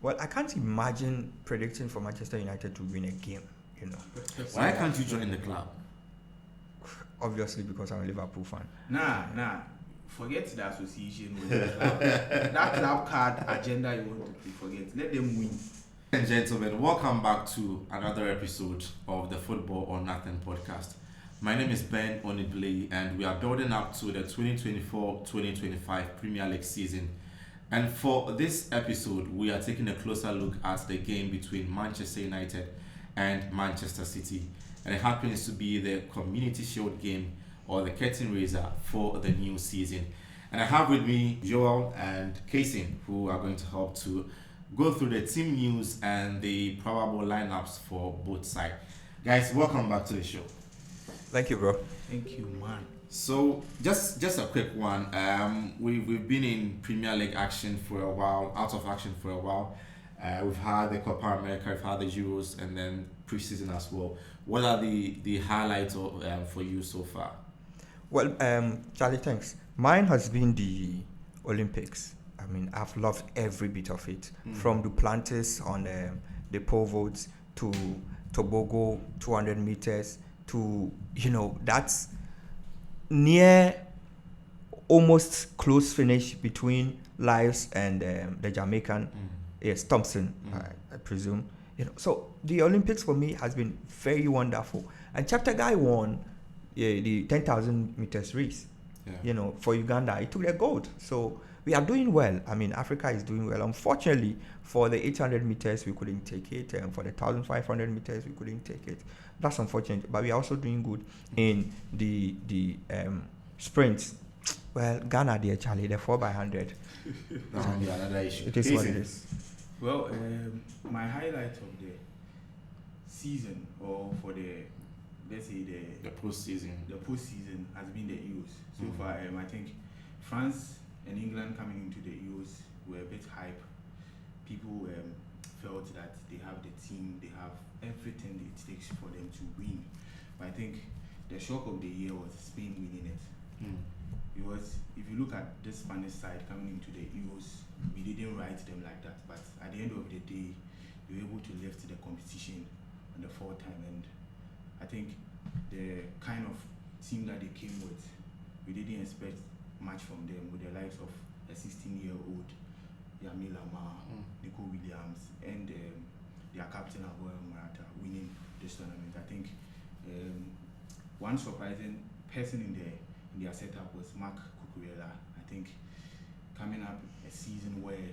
Well, I can't imagine predicting for Manchester United to win a game. You know, Why can't you join the club? obviously because I'm a Liverpool fan. Nah. Forget the association with the club. That club card agenda you want to play, forget. Let them win. And gentlemen, welcome back to another episode of the Football or Nothing podcast. My name is Ben Onibile, and we are building up to the 2024-2025 Premier League season. And for this episode, we are taking a closer look at the game between Manchester United and Manchester City. And it happens to be the Community Shield game or the curtain raiser for the new season. And I have with me Joel and Casey, who are going to help to go through the team news and the probable lineups for both sides. Guys, welcome back to the show. Thank you, bro. Thank you, man. So just a quick one. We've been in Premier League action for a while, out of action for a while. We've had the Copa America, we've had the Euros, and then preseason as well. What are the highlights for you so far? Well, Charlie, thanks. Mine has been the Olympics. I mean, I've loved every bit of it, from Duplantis on the pole vaults to Tobago 200 meters to, that's near almost close finish between Lyles and the Jamaican, yes, Thompson, I presume. So the Olympics for me has been very wonderful. And Cheptegei won the 10,000 meters race. Yeah. For Uganda, he took the gold. So we are doing well. I mean, Africa is doing well. Unfortunately, for the 800 meters, we couldn't take it. And for the 1,500 meters, we couldn't take it. That's unfortunate. But we are also doing good in the sprints. Well, Ghana, dear Charlie, the 4x100. That will be another issue. It is what it is. Well, my highlight of the season, or for the, let's say The postseason. the postseason, has been the Euros. So far, I think France and England coming into the Euros were a bit hype. People felt that they have the team, they have everything it takes for them to win. But I think the shock of the year was Spain winning it. Because if you look at the Spanish side coming into the Euros, we didn't write them like that. But at the end of the day, we were able to lift the competition on the fourth time. And I think the kind of team that they came with, we didn't expect much from them, with the likes of a 16-year-old Yami Lamar, Nico Williams, and their captain Aboyo Marata winning this tournament. I think one surprising person in their setup was Marc Cucurella. I think coming up a season where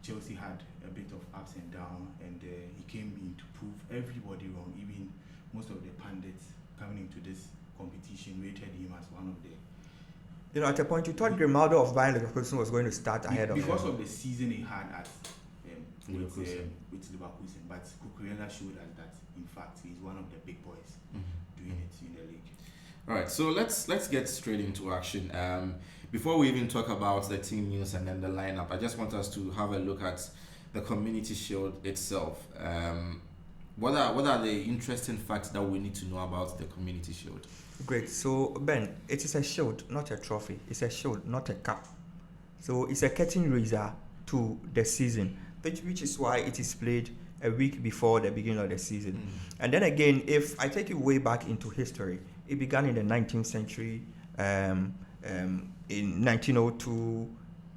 Chelsea had a bit of ups and downs, and he came in to prove everybody wrong. Even most of the pundits coming into this competition rated him as one of the. At a point, you thought Grimaldo of Bayern Leverkusen was going to start ahead of him. Because of the season he had at with Leverkusen. But Cucurella showed us that, in fact, he's one of the big boys doing it in the league. All right, so let's get straight into action. Before we even talk about the team news and then the lineup, I just want us to have a look at the Community Shield itself. What are the interesting facts that we need to know about the Community Shield? Great. So, Ben, it is a shield, not a trophy. It's a shield, not a cup. So, it's a curtain raiser to the season, which is why it is played a week before the beginning of the season. And then again, if I take you way back into history, it began in the 19th century. In 1902,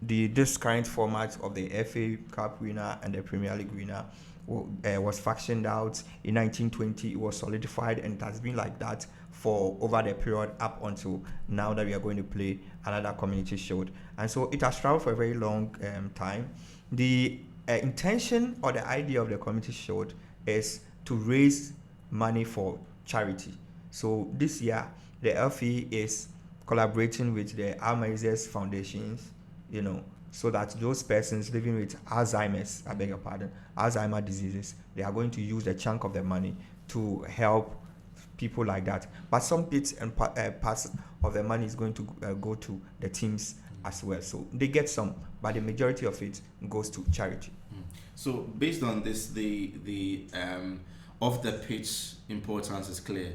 this current format of the FA Cup winner and the Premier League winner was factioned out. In 1920, it was solidified, and it has been like that for over the period up until now that we are going to play another Community Shield. And so it has traveled for a very long time. The intention or the idea of the Community Shield is to raise money for charity. So this year, the LFE is collaborating with the Alzheimer's Foundations, so that those persons living with Alzheimer's diseases, they are going to use a chunk of the money to help people like that. But some bits and parts of the money is going to go to the teams as well. So they get some, but the majority of it goes to charity. So based on this, the off the pitch importance is clear.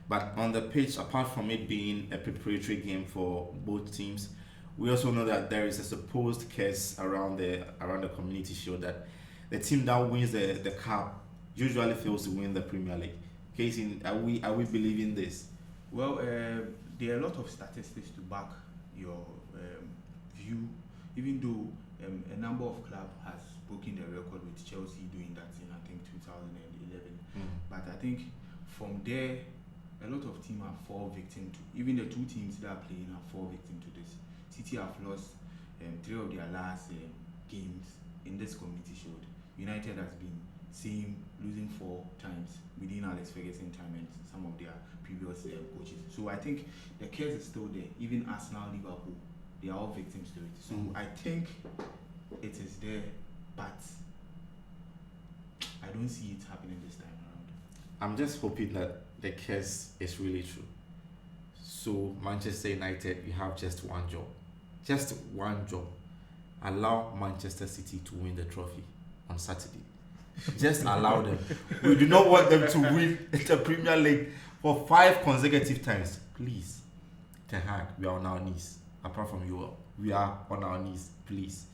But on the pitch, apart from it being a preparatory game for both teams, we also know that there is a supposed curse around the Community Shield that the team that wins the cup usually fails to win the Premier League. Casey, are we believing this? Well, there are a lot of statistics to back your view, even though a number of clubs has broken the record with Chelsea doing that in, I think, 2011. But I think from there, a lot of teams are fall victim to, even the two teams that are playing are fall victim to this. City have lost 3 of their last games in this Community Shield. United has been losing 4 times within Alex Ferguson time and some of their previous coaches. So I think the curse is still there. Even Arsenal, Liverpool, they are all victims to it. So I think it is there, but I don't see it happening this time around. I'm just hoping that the curse is really true. So Manchester United, you have just one job. Just one job. Allow Manchester City to win the trophy on Saturday. Just allow them. We do not want them to win the Premier League for 5 consecutive times. Please. Ten Hag, we are on our knees. Apart from you all, we are on our knees. Please.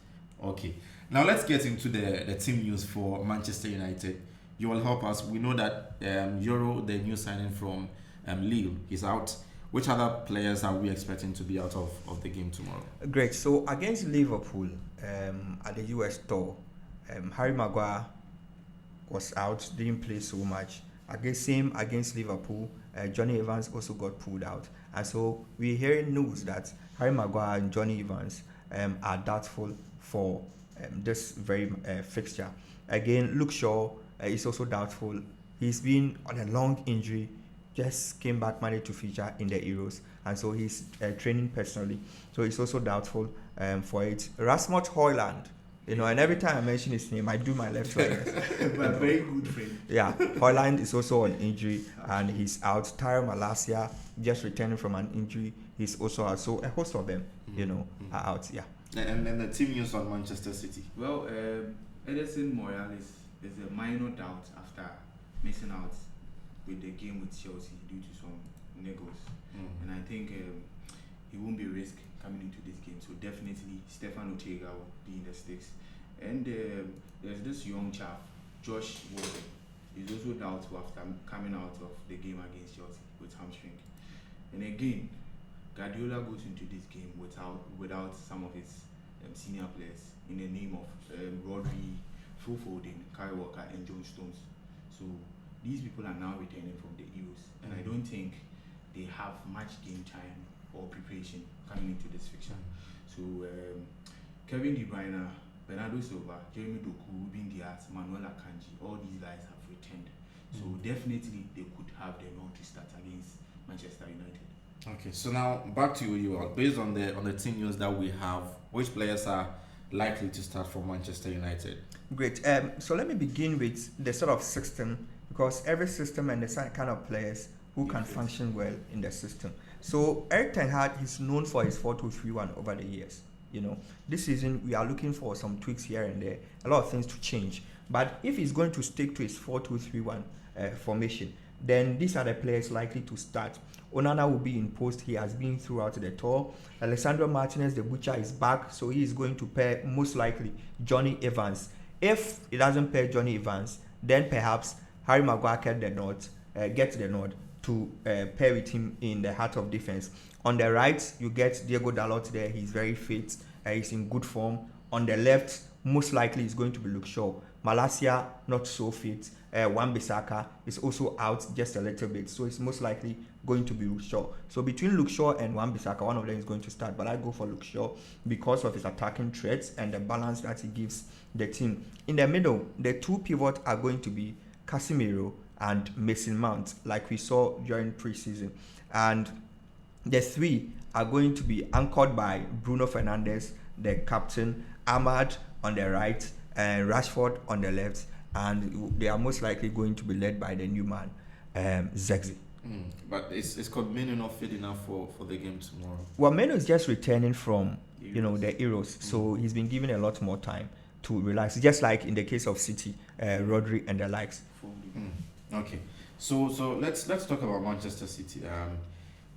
Okay. Now let's get into the team news for Manchester United. You will help us. We know that Euro, the new signing from Lille, is out. Which other players are we expecting to be out of the game tomorrow? Great. So against Liverpool at the US tour, Harry Maguire was out, didn't play so much. Against Liverpool, Johnny Evans also got pulled out. And so we're hearing news that Harry Maguire and Johnny Evans are doubtful for this very fixture. Again, Luke Shaw is also doubtful. He's been on a long injury, just came back, managed to feature in the Euros, and so he's training personally. So he's also doubtful for it. Rasmus Højlund, and every time I mention his name, I do my left right. But very good friend. Yeah, Højlund is also on injury and he's out. Tyrell Malacia, just returning from an injury, he's also out. So a host of them, are out. Yeah. And then the team news on Manchester City. Well, Ederson Morales is a minor doubt after missing out with the game with Chelsea due to some niggles. And I think he won't be risk coming into this game. So definitely Stefan Ortega will be in the sticks. And there's this young chap, Josh Walker. He's also doubtful after coming out of the game against Chelsea with hamstring. And again, Guardiola goes into this game without some of his senior players in the name of Rodri, Phil Foden, Kyle Walker, and John Stones. So these people are now returning from the Euros, and I don't think they have much game time or preparation coming into this fixture. So Kevin De Bruyne, Bernardo Silva, Jeremy Doku, Ruben Dias, Manuel Akanji, all these guys have returned. So definitely they could have the run to start against Manchester United. Okay, so now back to you all. Based on the team news that we have, which players are likely to start for Manchester United? Great. So let me begin with the sort of system, because every system and the kind of players who can function well in the system. So Erik ten Hag is known for his 4-2-3-1 over the years. This season we are looking for some tweaks here and there, a lot of things to change. But if he's going to stick to his 4-2-3-1 formation, then these are the players likely to start. Onana will be in post. He has been throughout the tour. Alessandro Martinez, the butcher, is back, so he is going to pair most likely Johnny Evans. If he doesn't pair Johnny Evans, then perhaps Harry Maguire get the nod to pair with him in the heart of defense. On the right, you get Diego Dalot there. He's very fit. He's in good form. On the left, most likely is going to be Luke Shaw. Malacia, not so fit. Wan-Bissaka is also out just a little bit, so it's most likely going to be Luke Shaw. So between Luke Shaw and Wan-Bissaka, one of them is going to start, but I go for Luke Shaw because of his attacking threats and the balance that he gives the team. In the middle, the two pivots are going to be Casemiro and Mason Mount, like we saw during preseason. And the three are going to be anchored by Bruno Fernandes, the captain, Ahmad on the right, and Rashford on the left. And they are most likely going to be led by the new man, Zexi. But is Menu not fit enough for the game tomorrow? Well, Menu is just returning from the Euros, so he's been given a lot more time to relax, just like in the case of City, Rodri and the likes. Okay, so let's talk about Manchester City.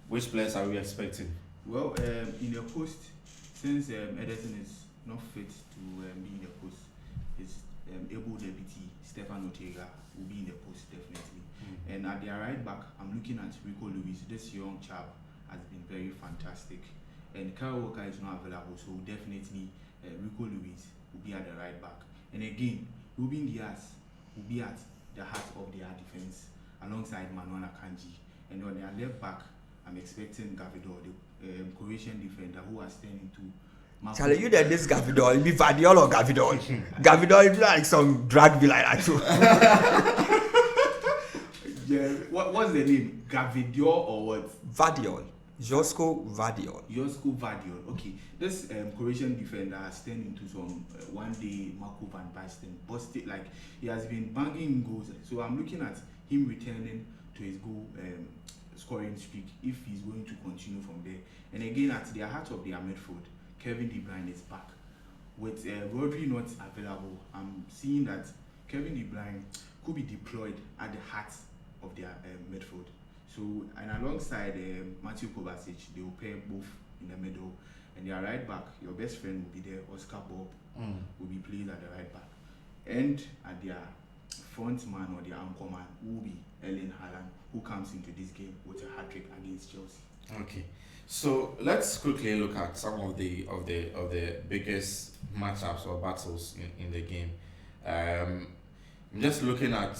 Which players are we expecting? Well, in the post, since Ederson is not fit to be in the post, able deputy Stefan Ortega will be in the post definitely. And at their right back, I'm looking at Rico Lewis. This young chap has been very fantastic. And Kyle Walker is not available, so definitely Rico Lewis will be at the right back. And again, Ruben Diaz will be at the heart of their defense alongside Manuel Akanji. And on their left back, I'm expecting Gavidor, the Croatian defender who has turned into Charlie, you that this Gavidor, it be Vadiol or Gavidor? Gavidor is like some drag be like that too. Yeah, what's the name? Gavidor or what? Vadiol. Josko Vadiol. Josko Vadiol. Okay, this Croatian defender has turned into some one day Marco van Basten. Busted, like he has been banging goals. So I'm looking at him returning to his goal scoring streak if he's going to continue from there. And again, at the heart of their midfield, Kevin De Bruyne is back. With Rodri not available, I'm seeing that Kevin De Bruyne could be deployed at the heart of their midfield. So, and alongside Matthew Kovacic, they will pair both in the middle. And their right back, your best friend will be there, Oscar Bob, will be played at the right back. And at their front man or their anchor man will be Erling Haaland, who comes into this game with a hat-trick against Chelsea. Okay, so let's quickly look at some of the biggest matchups or battles in the game. I'm just looking at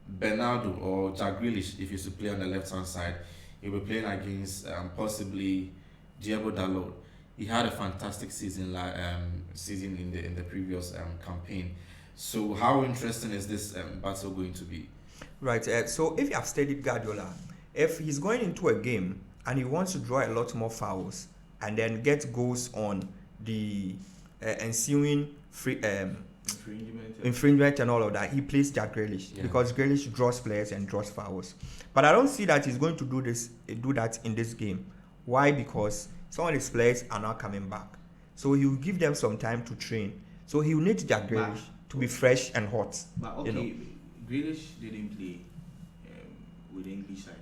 Bernardo or Jack Grealish. If he's to play on the left-hand side, he'll be playing against possibly Diego Dalot. He had a fantastic season in the previous campaign. So how interesting is this battle going to be? Right. So if you have studied Guardiola, if he's going into a game and he wants to draw a lot more fouls and then get goals on the ensuing infringement and all of that, he plays Jack Grealish because Grealish draws players and draws fouls. But I don't see that he's going to do that in this game. Why? Because some of his players are not coming back. So he will give them some time to train. So he will need Jack Grealish to be fresh and hot. But okay, Grealish didn't play with the English side.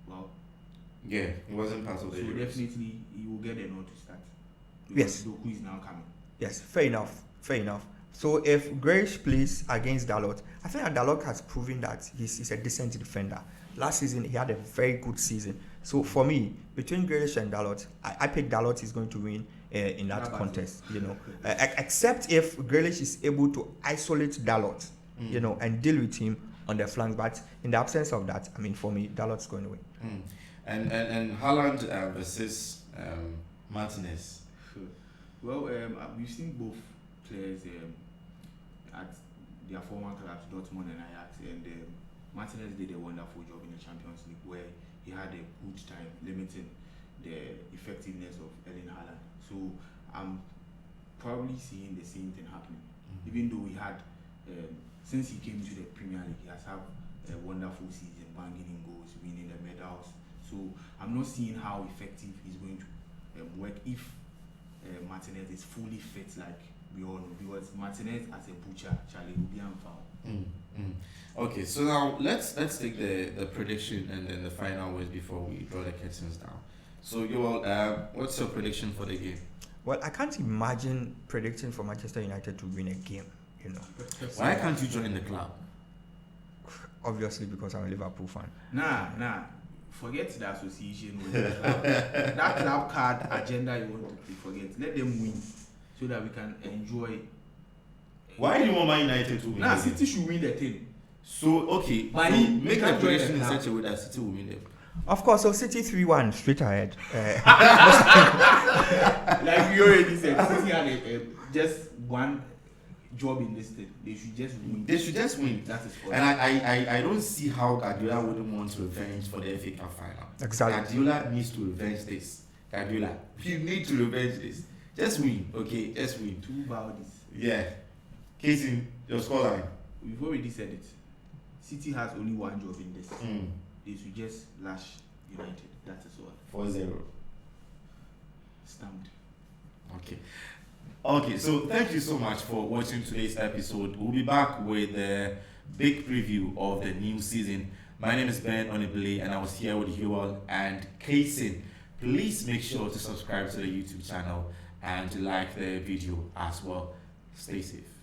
Well, yeah, he wasn't part of the Euros. Definitely he will get a nod to start. Yes. Doku is now coming. Yes, fair enough. So if Grealish plays against Dalot, I think that Dalot has proven that he's a decent defender. Last season he had a very good season. So for me, between Grealish and Dalot, I pick Dalot is going to win in that contest. Except if Grealish is able to isolate Dalot, and deal with him on the flanks. But in the absence of that, I mean, for me, Dalot's going to win. And Haaland versus Martinez. Well, we've seen both players at their former clubs, Dortmund and Ajax, and Martinez did a wonderful job in the Champions League where he had a good time limiting the effectiveness of Erling Haaland. So I'm probably seeing the same thing happening. Even though we had, since he came to the Premier League, he has had a wonderful season, banging in goals, winning the medals. So I'm not seeing how effective he's going to work if Martinez is fully fit, like we all know, because Martinez as a butcher, Charlie, will be on foul. Okay, so now let's take the prediction and then the final words before we draw the curtains down. So what's your prediction for the game? Well, I can't imagine predicting for Manchester United to win a game. Why can't you join the club? Obviously, because I'm a Liverpool fan. Nah. Forget the association with the club. That club card agenda you want to forget. Let them win so that we can enjoy. Why do you want Man United to win? Nah, City should win the thing. So okay, but make the prediction in such a way that City will win them. Of course, so City 3-1 straight ahead. Like you already said, City had just one job in this thing. They should just win. That is for and I don't see how Guardiola wouldn't want to revenge for the FA Cup final. Exactly. Guardiola needs to revenge this. Guardiola, you need to revenge this. Just win, okay? Just win. 2 bodies. Yeah. Casey, your scoreline. We've already said it. City has only one job in this. They should just lash United. That is all. 4-0. Stamped. Okay, so thank you so much for watching today's episode. We'll be back with a big preview of the new season. My name is Ben Onibele and I was here with Huel and Casey. Please make sure to subscribe to the YouTube channel and to like the video as well. Stay safe.